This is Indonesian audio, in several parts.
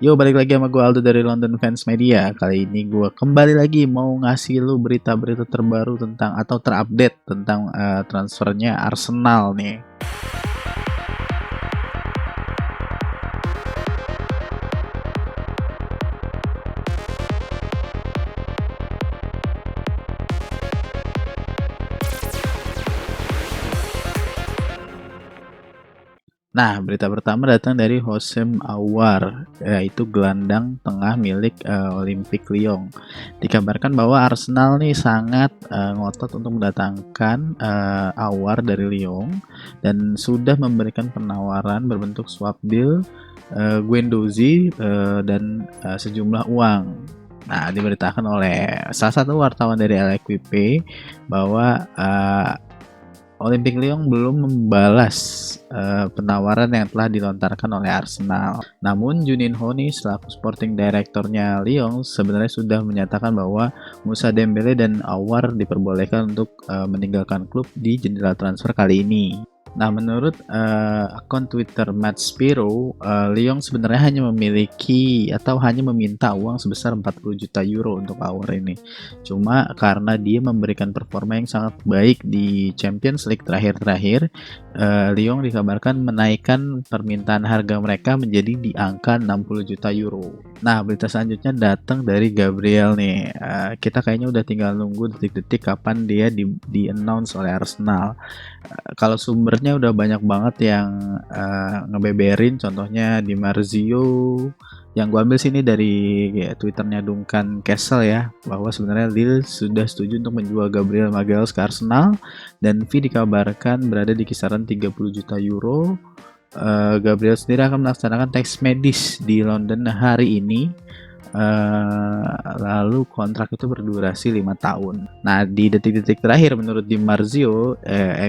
Yo, balik lagi sama gue Aldo dari London Fans Media. Kali ini gue kembali lagi mau ngasih lu berita-berita terbaru tentang atau terupdate tentang transfernya Arsenal nih. Nah, berita pertama datang dari Hossein Aouar, yaitu gelandang tengah milik Olympique Lyon. Dikabarkan bahwa Arsenal nih sangat ngotot untuk mendatangkan Aouar dari Lyon dan sudah memberikan penawaran berbentuk swap deal Guendouzi dan sejumlah uang. Nah, diberitakan oleh salah satu wartawan dari L'Equipe bahwa Olympique Lyon belum membalas penawaran yang telah dilontarkan oleh Arsenal. Namun Juninho nih selaku sporting directornya Lyon sebenarnya sudah menyatakan bahwa Moussa Dembélé dan Aouar diperbolehkan untuk meninggalkan klub di jendela transfer kali ini. Nah, menurut akun Twitter Matt Spiro, Lyon sebenarnya hanya memiliki atau hanya meminta uang sebesar 40 juta euro untuk Aouar ini. Cuma karena dia memberikan performa yang sangat baik di Champions League terakhir-terakhir, Lyon dikabarkan menaikkan permintaan harga mereka menjadi di angka 60 juta euro. Nah, berita selanjutnya datang dari Gabriel nih. Kita kayaknya udah tinggal nunggu detik-detik kapan dia di-announce oleh Arsenal. Kalau sumbernya udah banyak banget yang ngebeberin, contohnya di Marzio. Yang gue ambil sini dari Twitternya Duncan Castle ya, bahwa sebenarnya Lille sudah setuju untuk menjual Gabriel Magalhaes ke Arsenal dan fee dikabarkan berada di kisaran 30 juta euro. Gabriel sendiri akan melaksanakan tes medis di London hari ini. Lalu kontrak itu berdurasi 5 tahun. Nah, di detik-detik terakhir menurut Di Marzio,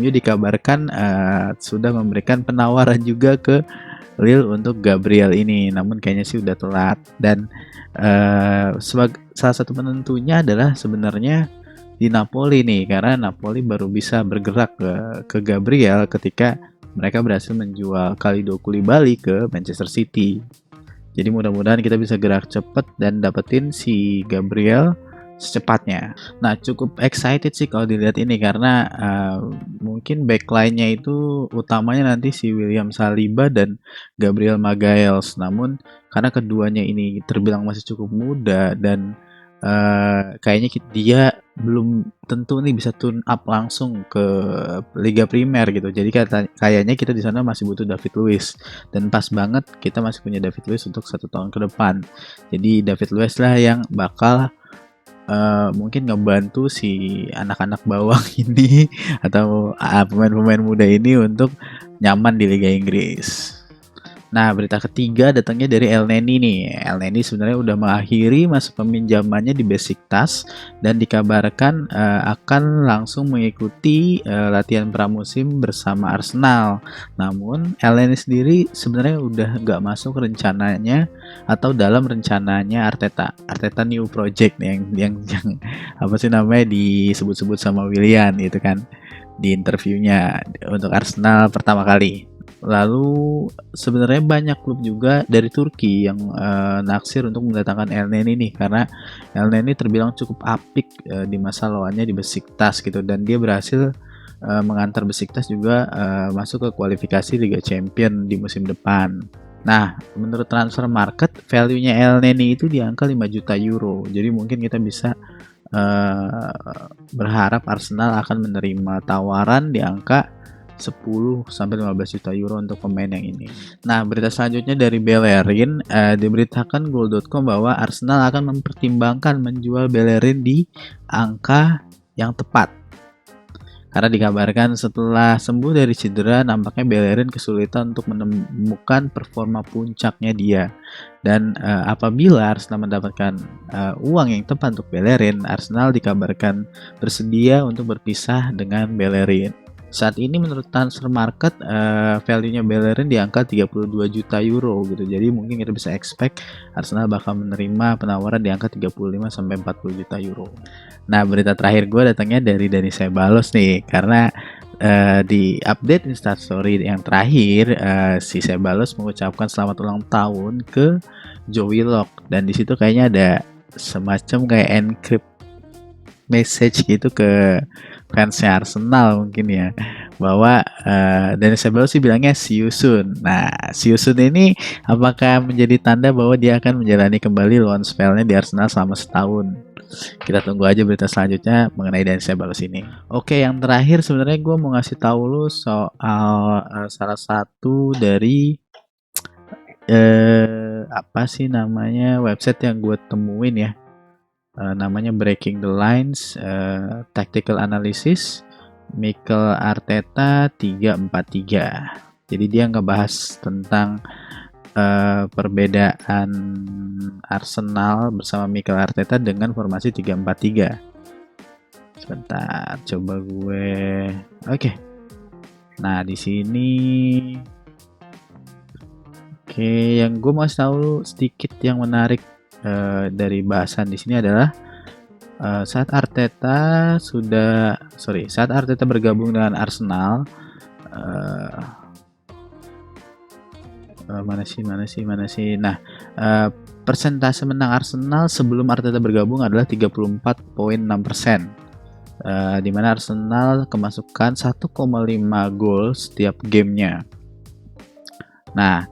MU dikabarkan sudah memberikan penawaran juga ke Lille untuk Gabriel ini, namun kayaknya sih udah telat. Dan sebagai salah satu penentunya adalah sebenarnya di Napoli nih, karena Napoli baru bisa bergerak ke Gabriel ketika mereka berhasil menjual Kalidou Koulibaly ke Manchester City. Jadi mudah-mudahan kita bisa gerak cepet dan dapetin si Gabriel secepatnya. Nah, cukup excited sih kalau dilihat ini karena mungkin backline-nya itu utamanya nanti si William Saliba dan Gabriel Magalhaes. Namun karena keduanya ini terbilang masih cukup muda dan kayaknya dia belum tentu nih bisa tune up langsung ke Liga Primer gitu. Jadi kayaknya kita di sana masih butuh David Luiz dan pas banget kita masih punya David Luiz untuk 1 tahun ke depan. Jadi David Luiz lah yang bakal mungkin ngebantu si anak-anak bawang ini atau pemain-pemain muda ini untuk nyaman di Liga Inggris. Nah, berita ketiga datangnya dari Elneny nih. Elneny sebenarnya udah mengakhiri masa peminjamannya di Besiktas dan dikabarkan akan langsung mengikuti latihan pramusim bersama Arsenal. Namun, Elneny sendiri sebenarnya udah nggak masuk rencananya atau dalam rencananya Arteta. Arteta New Project nih yang apa sih namanya disebut-sebut sama Willian gitu kan di interviewnya untuk Arsenal pertama kali. Lalu sebenarnya banyak klub juga dari Turki yang naksir untuk mendatangkan Elneny nih karena Elneny terbilang cukup apik di masa lawannya di Besiktas gitu dan dia berhasil mengantar Besiktas juga masuk ke kualifikasi Liga Champion di musim depan. Nah, menurut transfer market value-nya Elneny itu di angka 5 juta euro. Jadi mungkin kita bisa berharap Arsenal akan menerima tawaran di angka 10 sampai 15 juta euro untuk pemain yang ini. Nah, berita selanjutnya dari Bellerin, diberitakan goal.com bahwa Arsenal akan mempertimbangkan menjual Bellerin di angka yang tepat. Karena dikabarkan setelah sembuh dari cedera, nampaknya Bellerin kesulitan untuk menemukan performa puncaknya dia. Dan apabila Arsenal mendapatkan uang yang tepat untuk Bellerin, Arsenal dikabarkan bersedia untuk berpisah dengan Bellerin. saat ini menurut transfer market value-nya Bellerin di angka 32 juta euro gitu. Jadi mungkin kita bisa expect Arsenal bakal menerima penawaran di angka 35 sampai 40 juta euro. Nah, berita terakhir gue datangnya dari Dani Ceballos nih, karena di update Instastory yang terakhir si Ceballos mengucapkan selamat ulang tahun ke Joe Willock, dan di situ kayaknya ada semacam kayak encrypt message gitu ke fansnya Arsenal mungkin ya, bahwa Dani Ceballos sih bilangnya see you soon. Nah, see you soon ini apakah menjadi tanda bahwa dia akan menjalani kembali loan spellnya di Arsenal selama setahun? Kita tunggu aja berita selanjutnya mengenai Dani Ceballos ini. Oke, yang terakhir sebenarnya gue mau ngasih tahu lu soal salah satu dari apa sih namanya website yang gue temuin ya. Namanya Breaking the Lines Tactical Analysis Mikel Arteta 343. Jadi dia ngebahas tentang perbedaan Arsenal bersama Mikel Arteta dengan formasi 343. Sebentar, coba gue. Oke. Nah, di sini yang gue mau tahu sedikit yang menarik dari bahasan di sini adalah saat Arteta bergabung dengan Arsenal, mana sih. Nah, persentase menang Arsenal sebelum Arteta bergabung adalah 34,6%. Di mana Arsenal kemasukan 1,5 gol setiap gamenya. Nah,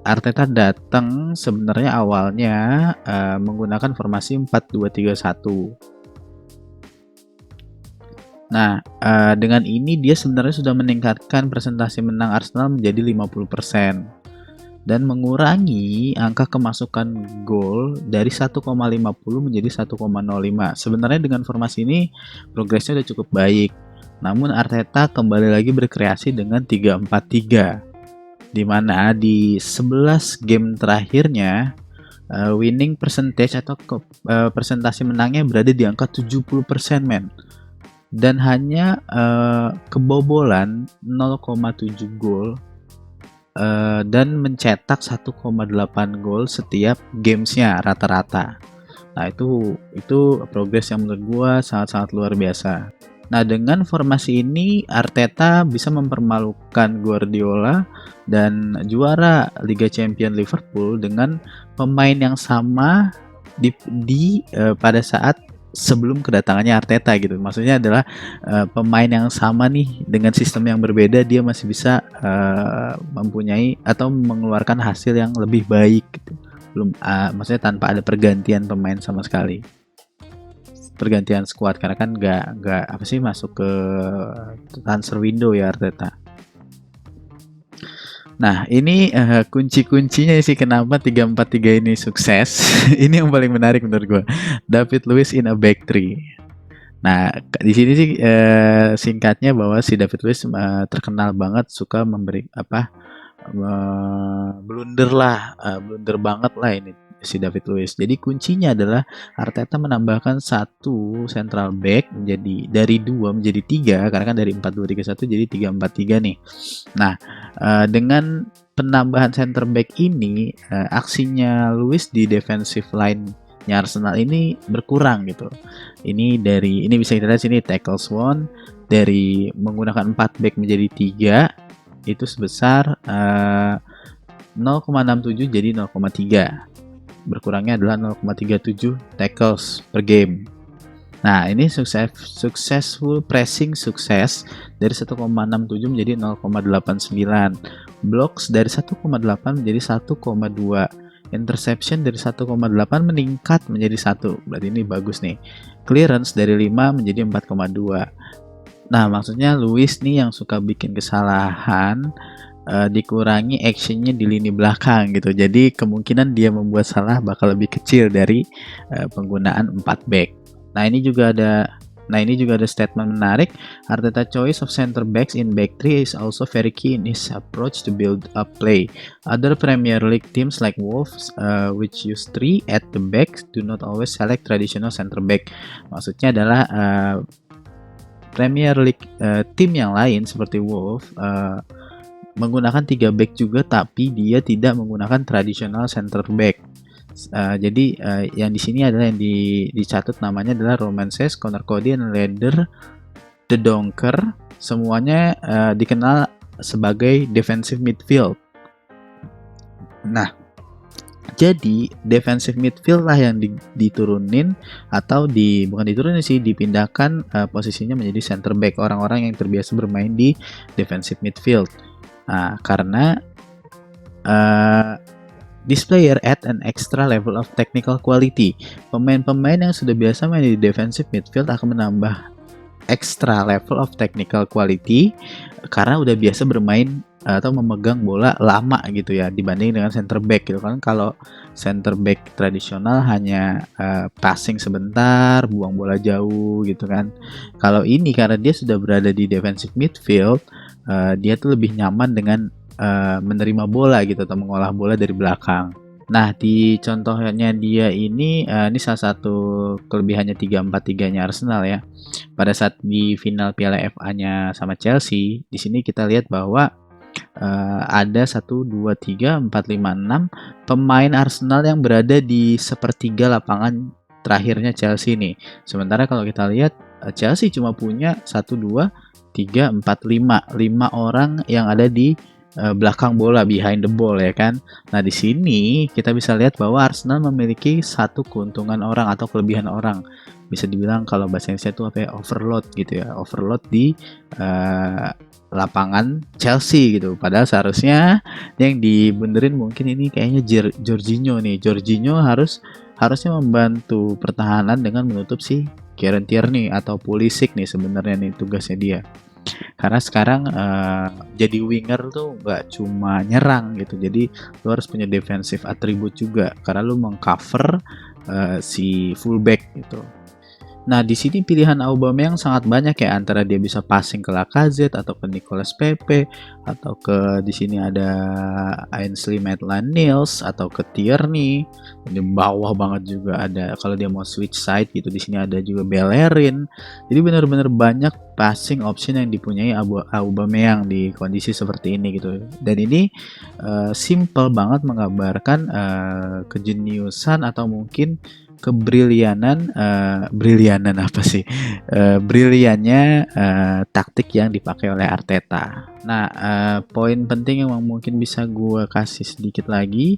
Arteta datang sebenarnya awalnya menggunakan formasi 4-2-3-1. Nah, dengan ini dia sebenarnya sudah meningkatkan presentasi menang Arsenal menjadi 50% dan mengurangi angka kemasukan gol dari 1,50 menjadi 1,05. Sebenarnya dengan formasi ini progresnya udah cukup baik. Namun Arteta kembali lagi berkreasi dengan 3-4-3. Di mana di 11 game terakhirnya winning percentage atau presentasi menangnya berada di angka 70% men. Dan hanya kebobolan 0,7 gol dan mencetak 1,8 gol setiap gamesnya rata-rata. Nah, itu progres yang menurut gua sangat-sangat luar biasa. Nah, dengan formasi ini Arteta bisa mempermalukan Guardiola dan juara Liga Champions Liverpool dengan pemain yang sama pada saat sebelum kedatangannya Arteta gitu. Maksudnya adalah pemain yang sama nih dengan sistem yang berbeda, dia masih bisa mempunyai atau mengeluarkan hasil yang lebih baik gitu. Maksudnya tanpa ada pergantian pemain sama sekali. Pergantian squad, karena kan nggak apa sih masuk ke transfer window ya Arteta. Nah, ini kunci-kuncinya sih kenapa 3-4-3 ini sukses. Ini yang paling menarik menurut gue. David Luiz in a back three. Nah, di sini sih singkatnya bahwa si David Luiz terkenal banget suka memberi blunder banget lah ini si David Luiz. Jadi kuncinya adalah Arteta menambahkan satu central back dari 2 menjadi 3, karena kan dari 4-2-3-1 jadi 3-4-3 nih. Nah, dengan penambahan center back ini aksinya Luiz di defensive line Arsenal ini berkurang gitu. Ini bisa kita lihat sini tackles won dari menggunakan 4 back menjadi 3 itu sebesar 0,67 jadi 0,3. Berkurangnya adalah 0,37 tackles per game. Nah, ini successful pressing sukses dari 1,67 menjadi 0,89. Blocks dari 1,8 menjadi 1,2. Interception dari 1,8 meningkat menjadi 1. Berarti ini bagus nih. Clearance dari 5 menjadi 4,2. Nah, maksudnya Luiz nih yang suka bikin kesalahan dikurangi actionnya di lini belakang gitu. Jadi kemungkinan dia membuat salah bakal lebih kecil dari penggunaan 4 back. Nah, ini juga ada statement menarik. Arteta choice of center backs in back three is also very key in his approach to build up play. Other Premier League teams like Wolves, which use 3 at the back, do not always select traditional center back. Maksudnya adalah Premier League tim yang lain seperti Wolves menggunakan 3 back juga, tapi dia tidak menggunakan tradisional center back. Jadi yang di sini adalah yang dicatat namanya adalah Romances, Conor Cody, dan Leder De Donker. Semuanya dikenal sebagai defensive midfield. Nah, jadi defensive midfield lah yang diturunin atau bukan diturunin sih, dipindahkan posisinya menjadi center back, orang-orang yang terbiasa bermain di defensive midfield. Nah, karena this player add an extra level of technical quality. Pemain-pemain yang sudah biasa main di defensive midfield akan menambah extra level of technical quality karena udah biasa bermain atau memegang bola lama gitu ya, dibanding dengan center back gitu kan. Kalau center back tradisional hanya passing sebentar, buang bola jauh gitu kan. Kalau ini karena dia sudah berada di defensive midfield, dia tuh lebih nyaman dengan menerima bola gitu atau mengolah bola dari belakang. Nah, di contohnya dia ini salah satu kelebihannya 3-4-3-nya Arsenal ya. Pada saat di final Piala FA-nya sama Chelsea, di sini kita lihat bahwa ada 1, 2, 3, 4, 5, 6 pemain Arsenal yang berada di sepertiga lapangan terakhirnya Chelsea nih. Sementara kalau kita lihat Chelsea cuma punya 1, 2, 3, 4, 5 orang yang ada di belakang bola, behind the ball ya kan. Nah, di sini kita bisa lihat bahwa Arsenal memiliki satu keuntungan orang atau kelebihan orang. Bisa dibilang kalau bahasa Indonesia itu apa ya, overload gitu ya. Overload di lapangan Chelsea gitu. Padahal seharusnya yang dibenerin mungkin ini kayaknya Jorginho nih. Jorginho harusnya membantu pertahanan dengan menutup si Kieran Tierney atau Pulisic nih, sebenarnya nih tugasnya dia. Karena sekarang jadi winger tuh nggak cuma nyerang gitu, jadi lu harus punya defensive attribute juga karena lu mengcover si fullback gitu. Nah, di sini pilihan Aubameyang sangat banyak ya, antara dia bisa passing ke Lacazette atau ke Nicolas Pepe atau ke di sini ada Ainsley Maitland-Niles atau ke Tierney. Di bawah banget juga ada kalau dia mau switch side gitu, di sini ada juga Bellerin. Jadi benar-benar banyak passing option yang dipunyai Aubameyang di kondisi seperti ini gitu. Dan ini simple banget menggambarkan kejeniusan atau mungkin kebrilianan briliannya taktik yang dipakai oleh Arteta. Nah, poin penting yang mungkin bisa gue kasih sedikit lagi,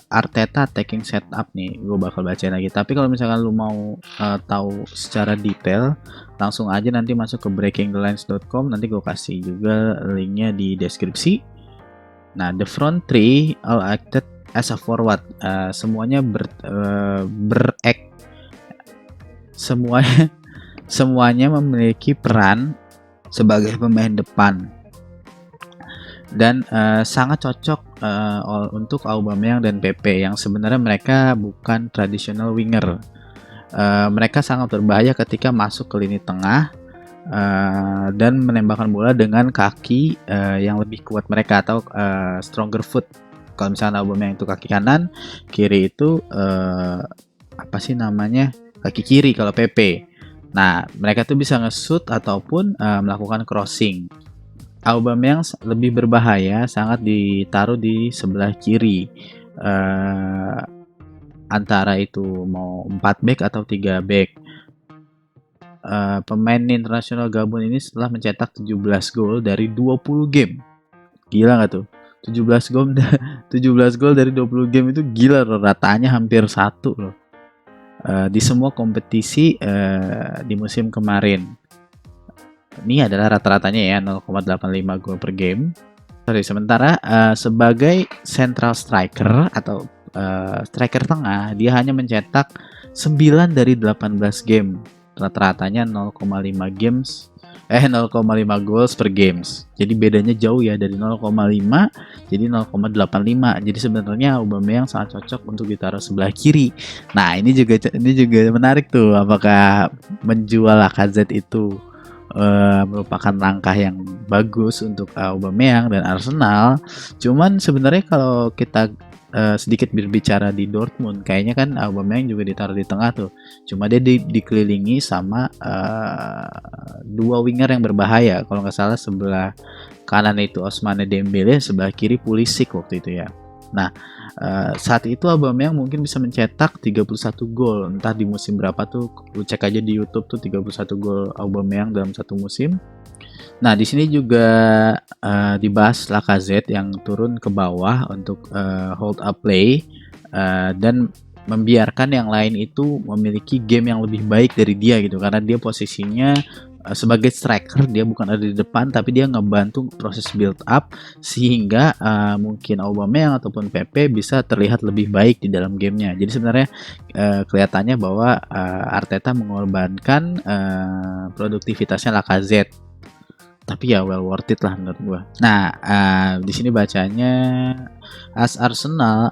Arteta attacking setup nih, gue bakal baca lagi. Tapi kalau misalkan lu mau tahu secara detail, langsung aja nanti masuk ke breakingthelines.com, nanti gue kasih juga linknya di deskripsi. Nah, the front three all acted as a forward, semuanya semuanya memiliki peran sebagai pemain depan dan sangat cocok untuk Aubameyang dan Pepe yang sebenarnya mereka bukan traditional winger. Mereka sangat berbahaya ketika masuk ke lini tengah dan menembakkan bola dengan kaki yang lebih kuat mereka atau stronger foot. Kalau misalnya Aubameyang itu kaki kanan, kiri itu kaki kiri kalau PP. Nah, mereka tuh bisa nge-shoot ataupun melakukan crossing. Aubameyang lebih berbahaya, sangat ditaruh di sebelah kiri. Antara itu mau 4 back atau 3 back. Pemain internasional Gabon ini setelah mencetak 17 gol dari 20 game. Gila gak tuh? 17 gol dari 20 game itu gila loh, ratanya hampir 1 loh. Di semua kompetisi di musim kemarin. Ini adalah rata-ratanya ya, 0,85 gol per game. Sementara sebagai central striker atau striker tengah, dia hanya mencetak 9 dari 18 game. Rata-ratanya 0,5 goals per games. Jadi bedanya jauh ya, dari 0,5 jadi 0,85. Jadi sebenarnya Aubameyang sangat cocok untuk ditaruh sebelah kiri. Nah, ini juga menarik tuh, apakah menjual Lacazette itu merupakan langkah yang bagus untuk Aubameyang dan Arsenal. Cuman sebenarnya kalau kita sedikit berbicara di Dortmund. Kayaknya kan Aubameyang juga ditaruh di tengah tuh. Cuma dia dikelilingi sama dua winger yang berbahaya. Kalau nggak salah sebelah kanan itu Ousmane Dembele, sebelah kiri Pulisic waktu itu ya. Nah, saat itu Aubameyang mungkin bisa mencetak 31 gol. Entah di musim berapa tuh, lu cek aja di YouTube tuh 31 gol Aubameyang dalam satu musim. Nah, di sini juga dibahas Lacazette yang turun ke bawah untuk hold up play dan membiarkan yang lain itu memiliki game yang lebih baik dari dia gitu, karena dia posisinya sebagai striker, dia bukan ada di depan tapi dia ngebantu proses build up sehingga mungkin Aubameyang ataupun Pepe bisa terlihat lebih baik di dalam gamenya. Jadi sebenarnya kelihatannya bahwa Arteta mengorbankan produktivitasnya Lacazette, tapi ya well worth it lah menurut gua. Nah, di sini bacanya as Arsenal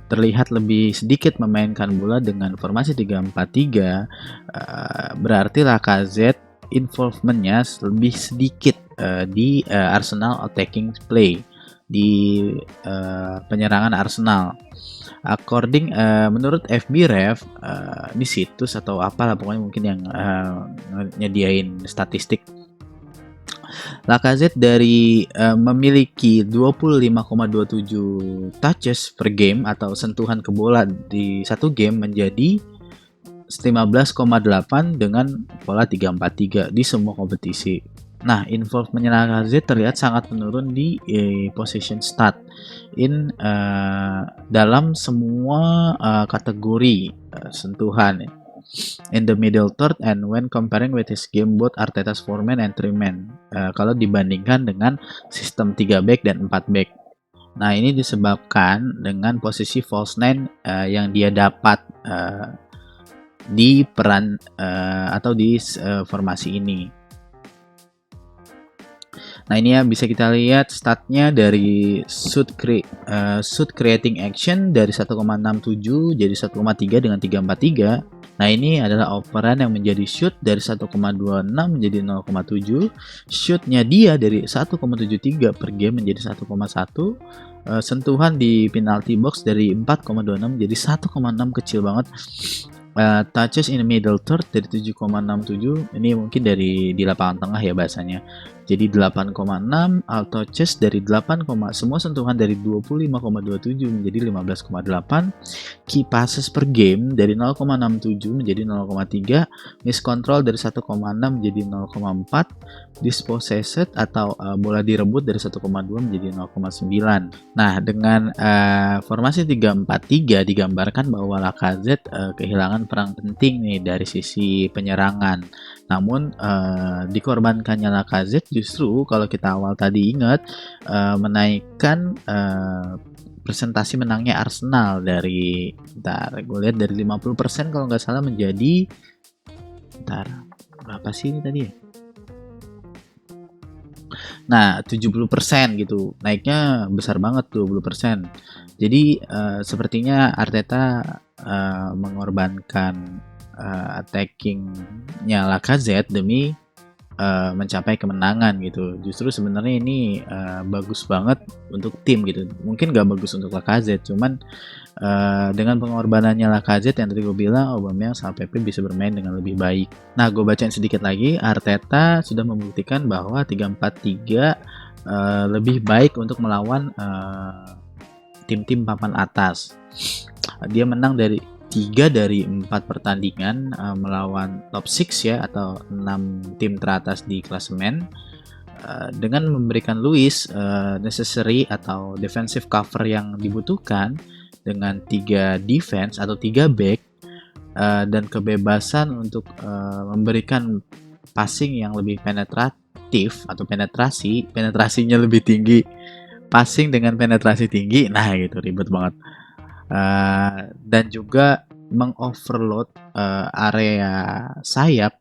terlihat lebih sedikit memainkan bola dengan formasi 3-4-3, berarti Lacazette involvementnya lebih sedikit di Arsenal attacking play, di penyerangan Arsenal. According menurut FBref, ini situs atau apalah pokoknya mungkin yang nyediain statistik, Lacazette dari memiliki 25,27 touches per game atau sentuhan ke bola di satu game menjadi 15,8 dengan pola 3-4-3 di semua kompetisi. Nah, involvement Lacazette terlihat sangat menurun di possession stat dalam semua kategori sentuhan in the middle third and when comparing with his game both Arteta's 4-man and 3-man kalau dibandingkan dengan sistem 3 back dan 4 back. Nah, ini disebabkan dengan posisi false nine yang dia dapat di peran atau di formasi ini. Nah, ini ya bisa kita lihat statnya dari shoot creating action dari 1,67 jadi 1,3 dengan 3-4-3. Nah, ini adalah operan yang menjadi shoot dari 1,26 menjadi 0,7. Shootnya dia dari 1,73 per game menjadi 1,1. Sentuhan di penalty box dari 4,26 menjadi 1,6, kecil banget. Touches in the middle third dari 7,67, ini mungkin dari di lapangan tengah ya bahasanya, jadi 8,6. All touches dari 8, semua sentuhan dari 25,27 menjadi 15,8. Key passes per game dari 0,67 menjadi 0,3. Miss control dari 1,6 menjadi 0,4. Dispossessed atau bola direbut dari 1,2 menjadi 0,9. Nah, dengan formasi 3-4-3 digambarkan bahwa Lacazette kehilangan peran penting nih dari sisi penyerangan. Namun dikorbankannya Lacazette justru kalau kita awal tadi ingat menaikkan presentasi menangnya Arsenal dari gue lihat dari 50% kalau nggak salah menjadi berapa sih ini tadi ya? Nah, 70% gitu. Naiknya besar banget, 20%. Jadi sepertinya Arteta mengorbankan attacking-nya Lacazette demi mencapai kemenangan gitu. Justru sebenarnya ini bagus banget untuk tim gitu. Mungkin gak bagus untuk Lacazette, cuman dengan pengorbanannya Lacazette yang tadi gue bilang, Aubameyang sama Pepe bisa bermain dengan lebih baik. Nah, gue bacain sedikit lagi. Arteta sudah membuktikan bahwa 3-4-3 lebih baik untuk melawan tim-tim papan atas. Dia menang dari 3 dari 4 pertandingan melawan top 6 ya, atau 6 tim teratas di klasemen, dengan memberikan Luis necessary atau defensive cover yang dibutuhkan dengan 3 defense atau 3 back dan kebebasan untuk memberikan passing yang lebih penetratif atau penetrasinya lebih tinggi, passing dengan penetrasi tinggi. Nah, gitu ribet banget. Dan juga mengoverload area sayap,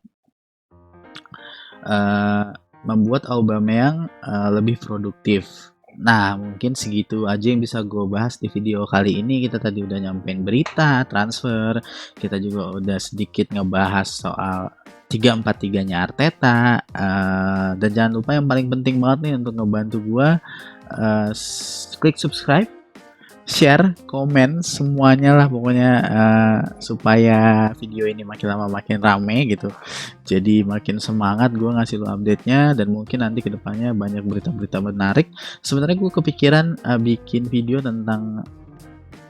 membuat Aubameyang lebih produktif. Nah, mungkin segitu aja yang bisa gue bahas di video kali ini. Kita tadi udah nyampein berita transfer, kita juga udah sedikit ngebahas soal 3-4-3-nya Arteta, dan jangan lupa yang paling penting banget nih untuk ngebantu gue, klik subscribe, share, komen, semuanya lah pokoknya supaya video ini makin lama makin rame gitu. Jadi makin semangat gue ngasih lo update-nya, dan mungkin nanti kedepannya banyak berita-berita menarik. Sebenarnya gue kepikiran bikin video tentang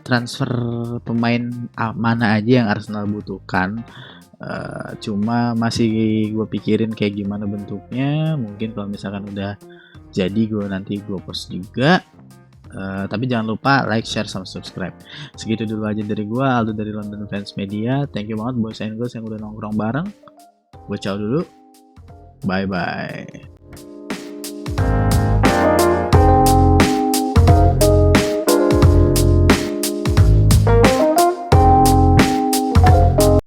transfer pemain mana aja yang Arsenal butuhkan. Cuma masih gue pikirin kayak gimana bentuknya. Mungkin kalau misalkan udah jadi nanti gue post juga. Tapi jangan lupa like, share, sama subscribe. Segitu dulu aja dari gue, Aldo dari London Fans Media. Thank you banget boys and girls yang udah nongkrong bareng. Gue ciao dulu. Bye bye.